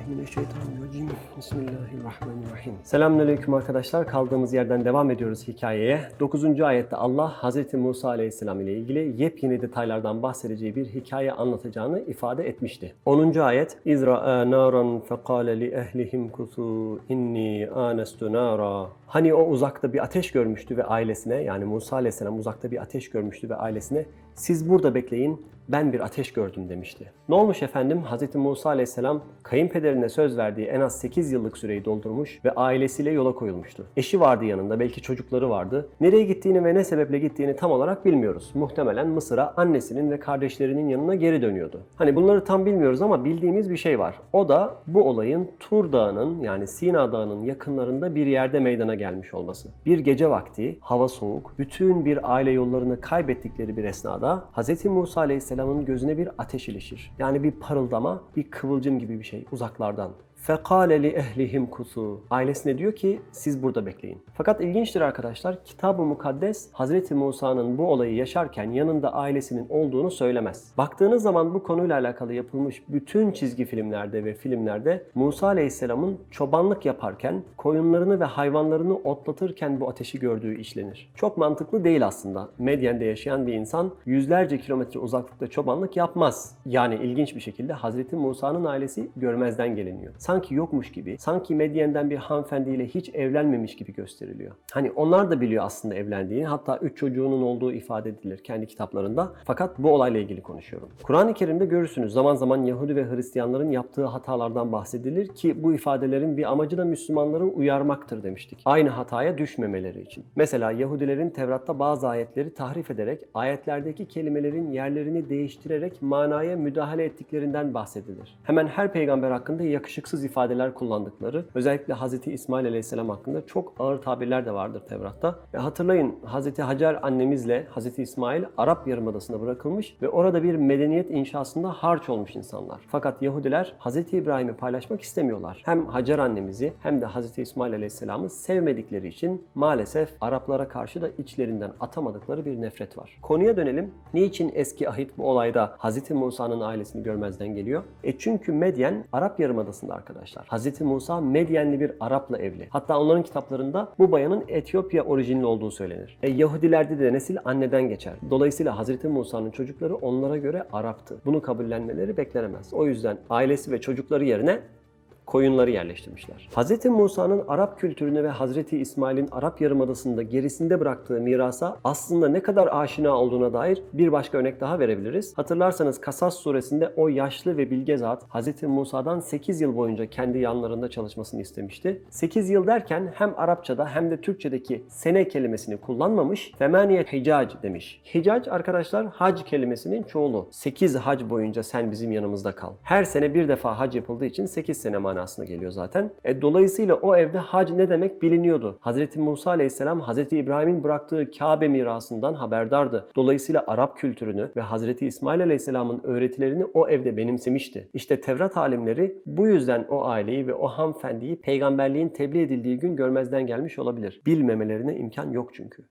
Euzubillahimineşşeytanirracim. Bismillahirrahmanirrahim. Selamünaleyküm arkadaşlar. Kaldığımız yerden devam ediyoruz hikayeye. 9. ayette Allah Hz. Musa Aleyhisselam ile ilgili yepyeni detaylardan bahsedeceği bir hikaye anlatacağını ifade etmişti. 10. ayet İzra'a naran fekale li ehlihim kusu inni anestu nara. Hani o uzakta bir ateş görmüştü ve ailesine, yani Musa Aleyhisselam uzakta bir ateş görmüştü ve ailesine siz burada bekleyin, ben bir ateş gördüm demişti. Ne olmuş efendim? Hz. Musa Aleyhisselam kayınpederine söz verdiği en az 8 yıllık süreyi doldurmuş ve ailesiyle yola koyulmuştu. Eşi vardı yanında, belki çocukları vardı. Nereye gittiğini ve ne sebeple gittiğini tam olarak bilmiyoruz. Muhtemelen Mısır'a annesinin ve kardeşlerinin yanına geri dönüyordu. Hani bunları tam bilmiyoruz ama bildiğimiz bir şey var. O da bu olayın Tur Dağı'nın, yani Sina Dağı'nın yakınlarında bir yerde meydana gelmiş olması. Bir gece vakti, hava soğuk, bütün bir aile yollarını kaybettikleri bir esnada Hz. Musa Aleyhisselam'ın gözüne bir ateş ilişir. Yani bir parıldama, bir kıvılcım gibi bir şey uzaklardan. فَقَالَ لِأَهْلِهِمْ كُثُوا. Ailesine diyor ki siz burada bekleyin. Fakat ilginçtir arkadaşlar, Kitab-ı Mukaddes Hz. Musa'nın bu olayı yaşarken yanında ailesinin olduğunu söylemez. Baktığınız zaman bu konuyla alakalı yapılmış bütün çizgi filmlerde ve filmlerde Musa Aleyhisselam'ın çobanlık yaparken, koyunlarını ve hayvanlarını otlatırken bu ateşi gördüğü işlenir. Çok mantıklı değil aslında. Medyen'de yaşayan bir insan yüzlerce kilometre uzaklıkta çobanlık yapmaz. Yani ilginç bir şekilde Hz. Musa'nın ailesi görmezden geliniyor. Sanki yokmuş gibi, sanki Medyen'den bir hanımefendiyle hiç evlenmemiş gibi gösteriliyor. Hani onlar da biliyor aslında evlendiğini, hatta 3 çocuğunun olduğu ifade edilir kendi kitaplarında. Fakat bu olayla ilgili konuşuyorum. Kur'an-ı Kerim'de görürsünüz zaman zaman Yahudi ve Hristiyanların yaptığı hatalardan bahsedilir ki bu ifadelerin bir amacı da Müslümanları uyarmaktır demiştik. Aynı hataya düşmemeleri için. Mesela Yahudilerin Tevrat'ta bazı ayetleri tahrif ederek, ayetlerdeki kelimelerin yerlerini değiştirerek manaya müdahale ettiklerinden bahsedilir. Hemen her peygamber hakkında yakışıksız ifadeler kullandıkları, özellikle Hz. İsmail Aleyhisselam hakkında çok ağır tabirler de vardır Tevrat'ta. Ve hatırlayın, Hz. Hacer annemizle Hz. İsmail Arap Yarımadası'na bırakılmış ve orada bir medeniyet inşasında harç olmuş insanlar. Fakat Yahudiler Hz. İbrahim'i paylaşmak istemiyorlar. Hem Hacer annemizi hem de Hz. İsmail Aleyhisselam'ı sevmedikleri için maalesef Araplara karşı da içlerinden atamadıkları bir nefret var. Konuya dönelim. Niçin eski ahit bu olayda Hz. Musa'nın ailesini görmezden geliyor? Çünkü Medyen Arap Yarımadası'nda arkadaşlar. Hz. Musa Medyenli bir Arap'la evli. Hatta onların kitaplarında bu bayanın Etiyopya orijinli olduğu söylenir. Yahudilerde de nesil anneden geçer. Dolayısıyla Hz. Musa'nın çocukları onlara göre Arap'tı. Bunu kabullenmeleri beklenemez. O yüzden ailesi ve çocukları yerine koyunları yerleştirmişler. Hz. Musa'nın Arap kültürüne ve Hz. İsmail'in Arap Yarımadası'nda gerisinde bıraktığı mirasa aslında ne kadar aşina olduğuna dair bir başka örnek daha verebiliriz. Hatırlarsanız Kasas suresinde o yaşlı ve bilge zat Hz. Musa'dan 8 yıl boyunca kendi yanlarında çalışmasını istemişti. 8 yıl derken hem Arapçada hem de Türkçedeki sene kelimesini kullanmamış, femaniyet hicac demiş. Hicac arkadaşlar hac kelimesinin çoğulu. 8 hac boyunca sen bizim yanımızda kal. Her sene bir defa hac yapıldığı için 8 sene manasında geliyor zaten. Dolayısıyla o evde hac ne demek biliniyordu. Hz. Musa Aleyhisselam Hz. İbrahim'in bıraktığı Kabe mirasından haberdardı. Dolayısıyla Arap kültürünü ve Hz. İsmail Aleyhisselam'ın öğretilerini o evde benimsemişti. İşte Tevrat alimleri bu yüzden o aileyi ve o hanımefendiyi peygamberliğin tebliğ edildiği gün görmezden gelmiş olabilir. Bilmemelerine imkan yok çünkü.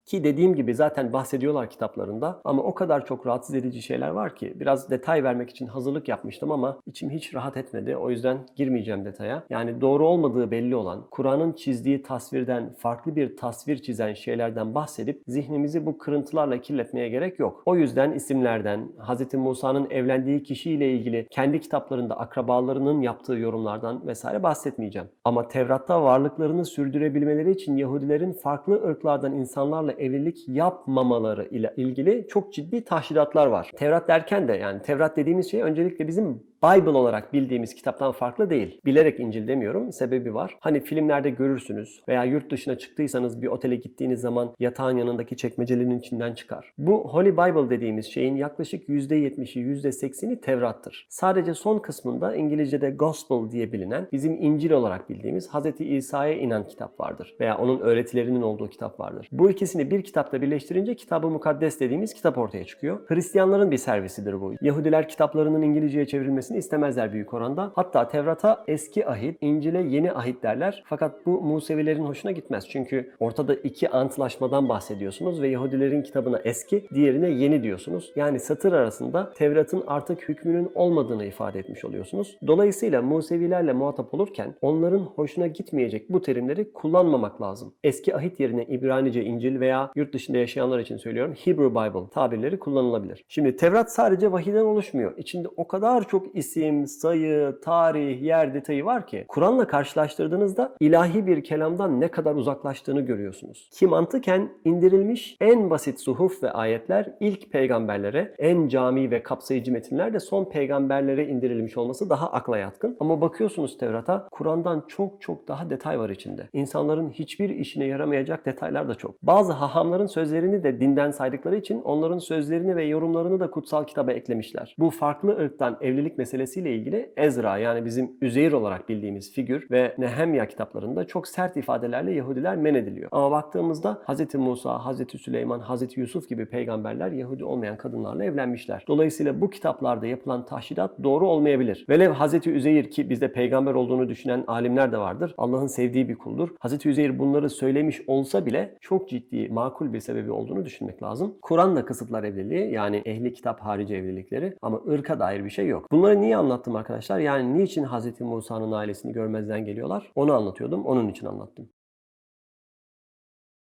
Ki dediğim gibi zaten bahsediyorlar kitaplarında ama o kadar çok rahatsız edici şeyler var ki biraz detay vermek için hazırlık yapmıştım ama içim hiç rahat etmedi. O yüzden girmeyeceğim detaya. Yani doğru olmadığı belli olan, Kur'an'ın çizdiği tasvirden farklı bir tasvir çizen şeylerden bahsedip zihnimizi bu kırıntılarla kirletmeye gerek yok. O yüzden isimlerden, Hz. Musa'nın evlendiği kişiyle ilgili kendi kitaplarında akrabalarının yaptığı yorumlardan vesaire bahsetmeyeceğim. Ama Tevrat'ta varlıklarını sürdürebilmeleri için Yahudilerin farklı ırklardan insanlarla evlilik yapmamaları ile ilgili çok ciddi taşridatlar var. Tevrat derken de yani Tevrat dediğimiz şey öncelikle bizim Bible olarak bildiğimiz kitaptan farklı değil. Bilerek İncil demiyorum, sebebi var. Hani filmlerde görürsünüz veya yurt dışına çıktıysanız bir otele gittiğiniz zaman yatağın yanındaki çekmecelerin içinden çıkar. Bu Holy Bible dediğimiz şeyin yaklaşık %70'i, %80'i Tevrat'tır. Sadece son kısmında İngilizce'de Gospel diye bilinen, bizim İncil olarak bildiğimiz Hz. İsa'ya inen kitap vardır. Veya onun öğretilerinin olduğu kitap vardır. Bu ikisini bir kitapta birleştirince Kitab-ı Mukaddes dediğimiz kitap ortaya çıkıyor. Hristiyanların bir servisidir bu. Yahudiler kitaplarının İngilizceye çevrilmesini edilmesini istemezler büyük oranda. Hatta Tevrat'a eski ahit, İncil'e yeni ahit derler. Fakat bu Musevilerin hoşuna gitmez. Çünkü ortada iki antlaşmadan bahsediyorsunuz ve Yahudilerin kitabına eski, diğerine yeni diyorsunuz. Yani satır arasında Tevrat'ın artık hükmünün olmadığını ifade etmiş oluyorsunuz. Dolayısıyla Musevilerle muhatap olurken onların hoşuna gitmeyecek bu terimleri kullanmamak lazım. Eski ahit yerine İbranice İncil veya yurt dışında yaşayanlar için söylüyorum Hebrew Bible tabirleri kullanılabilir. Şimdi Tevrat sadece vahiyden oluşmuyor. İçinde o kadar çok isim, sayı, tarih, yer detayı var ki Kur'an'la karşılaştırdığınızda ilahi bir kelamdan ne kadar uzaklaştığını görüyorsunuz. Ki mantıken indirilmiş en basit suhuf ve ayetler ilk peygamberlere, en cami ve kapsayıcı metinler de son peygamberlere indirilmiş olması daha akla yatkın. Ama bakıyorsunuz Tevrat'a, Kur'an'dan çok daha detay var içinde. İnsanların hiçbir işine yaramayacak detaylar da çok. Bazı hahamların sözlerini de dinden saydıkları için onların sözlerini ve yorumlarını da kutsal kitaba eklemişler. Bu farklı ırktan evlilik meselesiyle ilgili Ezra, yani bizim Üzeyir olarak bildiğimiz figür ve Nehemya kitaplarında çok sert ifadelerle Yahudiler men ediliyor. Ama baktığımızda Hz. Musa, Hz. Süleyman, Hz. Yusuf gibi peygamberler Yahudi olmayan kadınlarla evlenmişler. Dolayısıyla bu kitaplarda yapılan tahşidat doğru olmayabilir. Velev Hz. Üzeyir, ki bizde peygamber olduğunu düşünen alimler de vardır, Allah'ın sevdiği bir kuldur. Hz. Üzeyir bunları söylemiş olsa bile çok ciddi, makul bir sebebi olduğunu düşünmek lazım. Kur'an da kısıtlar evliliği, yani ehli kitap harici evlilikleri, ama ırka dair bir şey yok. Bunları niye anlattım arkadaşlar? Yani niçin Hz. Musa'nın ailesini görmezden geliyorlar? Onu anlatıyordum, onun için anlattım.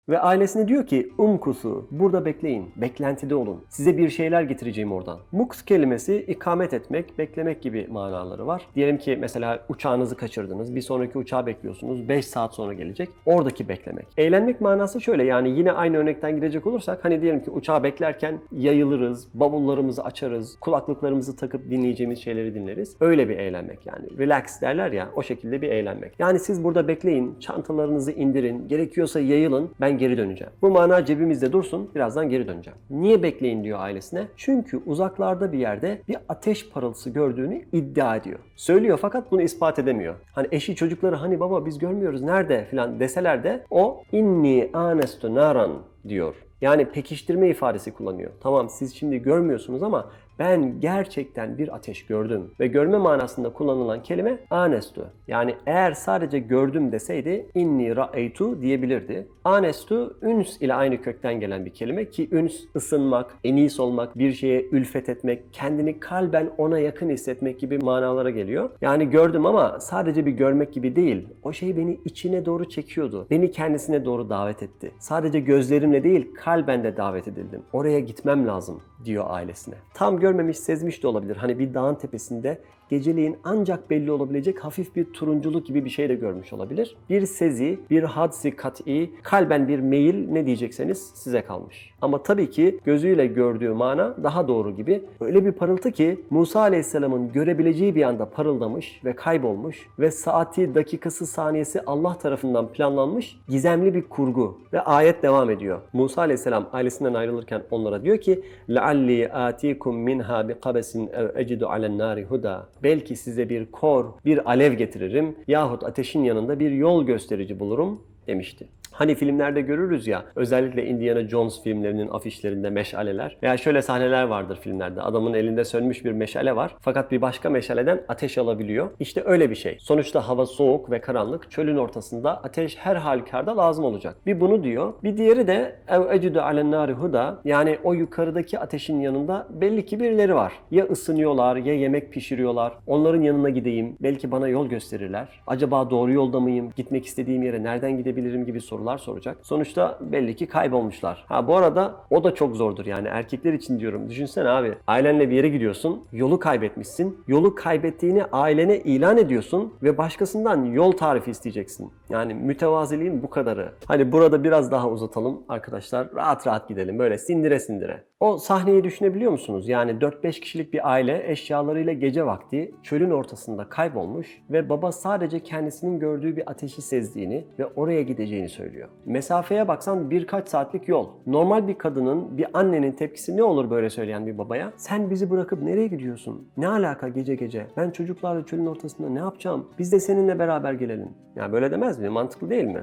Ve ailesine diyor ki umkusu, burada bekleyin, beklentide olun. Size bir şeyler getireceğim oradan. Muks kelimesi ikamet etmek, beklemek gibi manaları var. Diyelim ki mesela uçağınızı kaçırdınız, bir sonraki uçağı bekliyorsunuz, 5 saat sonra gelecek. Oradaki beklemek. Eğlenmek manası şöyle, yani yine aynı örnekten gidecek olursak, hani diyelim ki uçağı beklerken yayılırız, bavullarımızı açarız, kulaklıklarımızı takıp dinleyeceğimiz şeyleri dinleriz. Öyle bir eğlenmek yani. Relax derler ya, o şekilde bir eğlenmek. Yani siz burada bekleyin, çantalarınızı indirin, gerekiyorsa yayılın, ben geri döneceğim. Bu mana cebimizde dursun, birazdan geri döneceğim. Niye bekleyin diyor ailesine? Çünkü uzaklarda bir yerde bir ateş parıltısı gördüğünü iddia ediyor. Söylüyor fakat bunu ispat edemiyor. Hani eşi çocukları hani baba biz görmüyoruz nerede falan deseler de o inni anestu naran diyor. Yani pekiştirme ifadesi kullanıyor. Tamam siz şimdi görmüyorsunuz ama ben gerçekten bir ateş gördüm. Ve görme manasında kullanılan kelime anestu. Yani eğer sadece gördüm deseydi inni ra'eytu diyebilirdi. Anestu üns ile aynı kökten gelen bir kelime ki üns ısınmak, enis olmak, bir şeye ülfet etmek, kendini kalben ona yakın hissetmek gibi manalara geliyor. Yani gördüm ama sadece bir görmek gibi değil. O şey beni içine doğru çekiyordu. Beni kendisine doğru davet etti. Sadece gözlerimle değil kalben de davet edildim. Oraya gitmem lazım diyor ailesine. Tam görmemiş, sezmiş de olabilir. Hani bir dağın tepesinde geceleyin ancak belli olabilecek hafif bir turunculuk gibi bir şey de görmüş olabilir. Bir sezi, bir hadsi kat'i, kalben bir meyil, ne diyecekseniz size kalmış. Ama tabii ki gözüyle gördüğü mana daha doğru gibi. Öyle bir parıltı ki Musa Aleyhisselam'ın görebileceği bir anda parıldamış ve kaybolmuş ve saati, dakikası, saniyesi Allah tarafından planlanmış gizemli bir kurgu. Ve ayet devam ediyor. Musa Aleyhisselam ailesinden ayrılırken onlara diyor ki لَعَلِّي آتِيكُمْ مِنْهَا بِقَبَسٍ اَوْ اَجِدُ عَلَى النَّارِ هُدًى. Belki size bir kor, bir alev getiririm yahut ateşin yanında bir yol gösterici bulurum demişti. Hani filmlerde görürüz ya, özellikle Indiana Jones filmlerinin afişlerinde meşaleler veya şöyle sahneler vardır filmlerde. Adamın elinde sönmüş bir meşale var fakat bir başka meşaleden ateş alabiliyor. İşte öyle bir şey. Sonuçta hava soğuk ve karanlık, çölün ortasında ateş her halükarda lazım olacak. Bir bunu diyor. Bir diğeri de ev ecidu alen nari huda, yani o yukarıdaki ateşin yanında belli ki birileri var. Ya ısınıyorlar ya yemek pişiriyorlar. Onların yanına gideyim. Belki bana yol gösterirler. Acaba doğru yolda mıyım? Gitmek istediğim yere nereden gidebilirim gibi sorular soracak. Sonuçta belli ki kaybolmuşlar. Ha bu arada o da çok zordur yani erkekler için diyorum. Düşünsene abi, ailenle bir yere gidiyorsun, yolu kaybetmişsin. Yolu kaybettiğini ailene ilan ediyorsun ve başkasından yol tarifi isteyeceksin. Yani mütevaziliğin bu kadarı. Hani burada biraz daha uzatalım arkadaşlar. Rahat rahat gidelim böyle sindire sindire. O sahneyi düşünebiliyor musunuz? Yani 4-5 kişilik bir aile eşyalarıyla gece vakti çölün ortasında kaybolmuş ve baba sadece kendisinin gördüğü bir ateşi sezdiğini ve oraya gideceğini söylüyor. geliyor. Mesafeye baksan birkaç saatlik yol. Normal bir kadının, bir annenin tepkisi ne olur böyle söyleyen bir babaya? Sen bizi bırakıp nereye gidiyorsun? Ne alaka gece gece? Ben çocuklarla çölün ortasında ne yapacağım? Biz de seninle beraber gelelim. Ya böyle demez mi? Mantıklı değil mi?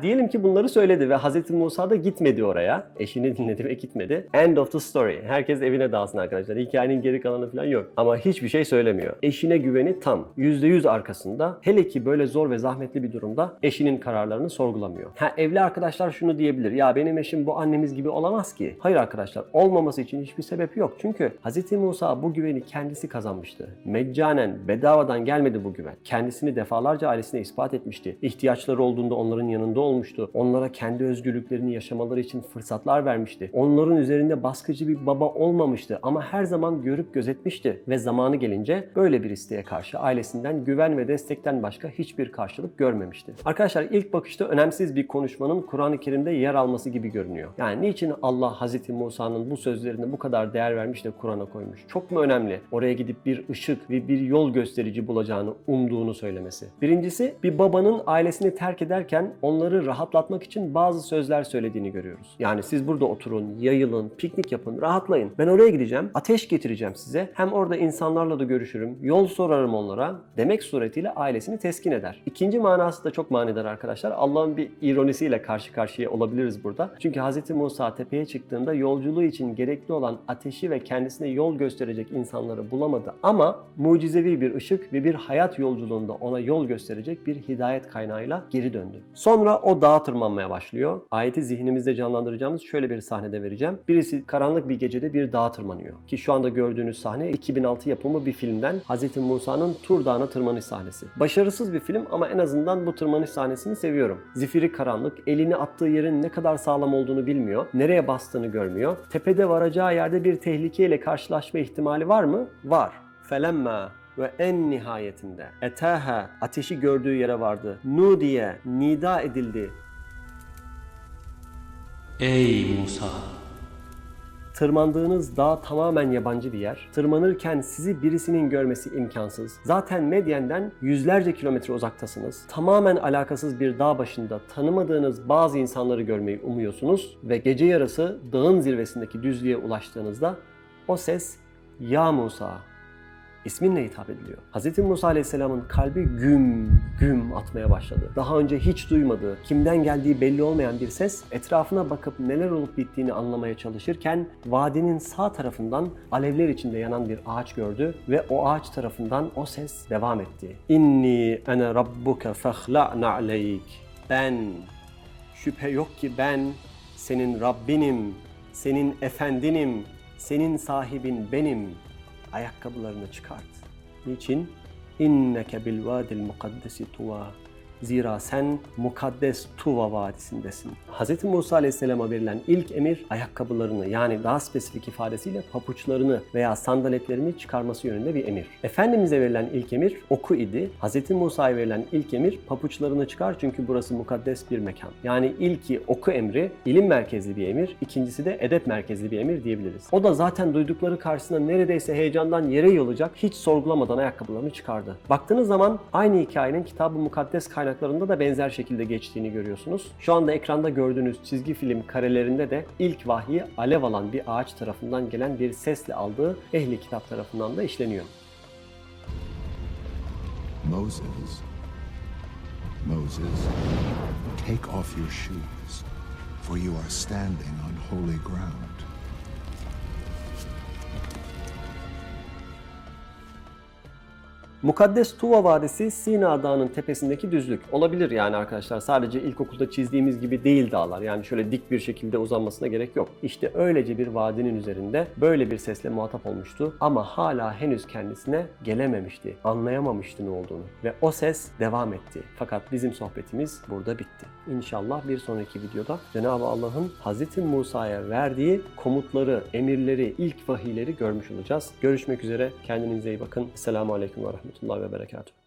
Diyelim ki bunları söyledi ve Hz. Musa da gitmedi oraya. Eşini dinledi ve gitmedi. End of the story. Herkes evine dağılsın arkadaşlar. Hikayenin geri kalanı falan yok. Ama hiçbir şey söylemiyor. Eşine güveni tam. %100 arkasında. Hele ki böyle zor ve zahmetli bir durumda eşinin kararlarını sorgulamıyor. Evli arkadaşlar şunu diyebilir. Ya benim eşim bu annemiz gibi olamaz ki. Hayır arkadaşlar. Olmaması için hiçbir sebep yok. Çünkü Hz. Musa bu güveni kendisi kazanmıştı. Meccanen, bedavadan gelmedi bu güven. Kendisini defalarca ailesine ispat etmişti. İhtiyaçları olduğunda onların yanında olmuştu. Onlara kendi özgürlüklerini yaşamaları için fırsatlar vermişti. Onların üzerinde baskıcı bir baba olmamıştı ama her zaman görüp gözetmişti. Ve zamanı gelince böyle bir isteğe karşı ailesinden güven ve destekten başka hiçbir karşılık görmemişti. Arkadaşlar ilk bakışta önemsiz bir konuşmanın Kur'an-ı Kerim'de yer alması gibi görünüyor. Yani niçin Allah Hz. Musa'nın bu sözlerine bu kadar değer vermiş de Kur'an'a koymuş? Çok mu önemli? Oraya gidip bir ışık ve bir yol gösterici bulacağını umduğunu söylemesi. Birincisi, bir babanın ailesini terk ederken onları rahatlatmak için bazı sözler söylediğini görüyoruz. Yani siz burada oturun, yayılın, piknik yapın, rahatlayın. Ben oraya gideceğim, ateş getireceğim size. Hem orada insanlarla da görüşürüm, yol sorarım onlara demek suretiyle ailesini teskin eder. İkinci manası da çok manidar arkadaşlar. Allah'ın bir ironisiyle karşı karşıya olabiliriz burada. Çünkü Hz. Musa tepeye çıktığında yolculuğu için gerekli olan ateşi ve kendisine yol gösterecek insanları bulamadı. Ama mucizevi bir ışık ve bir hayat yolculuğunda ona yol gösterecek bir hidayet kaynağıyla geri döndü. Sonra o dağa tırmanmaya başlıyor. Ayeti zihnimizde canlandıracağımız şöyle bir sahnede vereceğim. Birisi karanlık bir gecede bir dağa tırmanıyor. Ki şu anda gördüğünüz sahne 2006 yapımı bir filmden Hz. Musa'nın Tur Dağı'na tırmanış sahnesi. Başarısız bir film ama en azından bu tırmanış sahnesini seviyorum. Zifiri karanlık, elini attığı yerin ne kadar sağlam olduğunu bilmiyor, nereye bastığını görmüyor. Tepede varacağı yerde bir tehlikeyle karşılaşma ihtimali var mı? Var. Felemma ve en nihayetinde etaha, ateşi gördüğü yere vardı. Nudiye, nida edildi. Ey Musa! Tırmandığınız dağ tamamen yabancı bir yer. Tırmanırken sizi birisinin görmesi imkansız. Zaten Medyen'den yüzlerce kilometre uzaktasınız. Tamamen alakasız bir dağ başında tanımadığınız bazı insanları görmeyi umuyorsunuz ve gece yarısı dağın zirvesindeki düzlüğe ulaştığınızda o ses "Ya Musa" İsminle hitap ediliyor. Hz. Musa Aleyhisselam'ın kalbi güm güm atmaya başladı. Daha önce hiç duymadığı, kimden geldiği belli olmayan bir ses etrafına bakıp neler olup bittiğini anlamaya çalışırken vadinin sağ tarafından alevler içinde yanan bir ağaç gördü ve o ağaç tarafından o ses devam etti. İnni ene rabbuke fehla'na aleyk. Ben, şüphe yok ki ben senin Rabbinim, senin efendinim, senin sahibin benim. Ayakkabılarını çıkart. Niçin? İnneke bil vadil mukaddesi tuva. Zira sen mukaddes Tuva vadisindesin. Hz. Musa Aleyhisselam'a verilen ilk emir ayakkabılarını, yani daha spesifik ifadesiyle papuçlarını veya sandaletlerini çıkarması yönünde bir emir. Efendimiz'e verilen ilk emir oku idi. Hz. Musa'ya verilen ilk emir papuçlarını çıkar çünkü burası mukaddes bir mekan. Yani ilki oku emri, ilim merkezli bir emir, ikincisi de edep merkezli bir emir diyebiliriz. O da zaten duydukları karşısında neredeyse heyecandan yere yolacak, hiç sorgulamadan ayakkabılarını çıkardı. Baktığınız zaman aynı hikayenin Kitab-ı Mukaddes kaynaklarında da benzer şekilde geçtiğini görüyorsunuz. Şu anda ekranda gördüğünüz çizgi film karelerinde de ilk vahyi alev alan bir ağaç tarafından gelen bir sesle aldığı ehli kitap tarafından da işleniyor. Moses, take off your shoes, for you are standing on holy ground. Mukaddes Tuva Vadisi Sina Dağı'nın tepesindeki düzlük. Olabilir yani arkadaşlar, sadece ilkokulda çizdiğimiz gibi değil dağlar. Yani şöyle dik bir şekilde uzanmasına gerek yok. İşte öylece bir vadinin üzerinde böyle bir sesle muhatap olmuştu ama hala henüz kendisine gelememişti. Anlayamamıştı ne olduğunu. Ve o ses devam etti. Fakat bizim sohbetimiz burada bitti. İnşallah bir sonraki videoda Cenab-ı Allah'ın Hz. Musa'ya verdiği komutları, emirleri, ilk vahiyleri görmüş olacağız. Görüşmek üzere. Kendinize iyi bakın. Selamun Aleyküm ve Rahmetullahi ve Berekatuhu.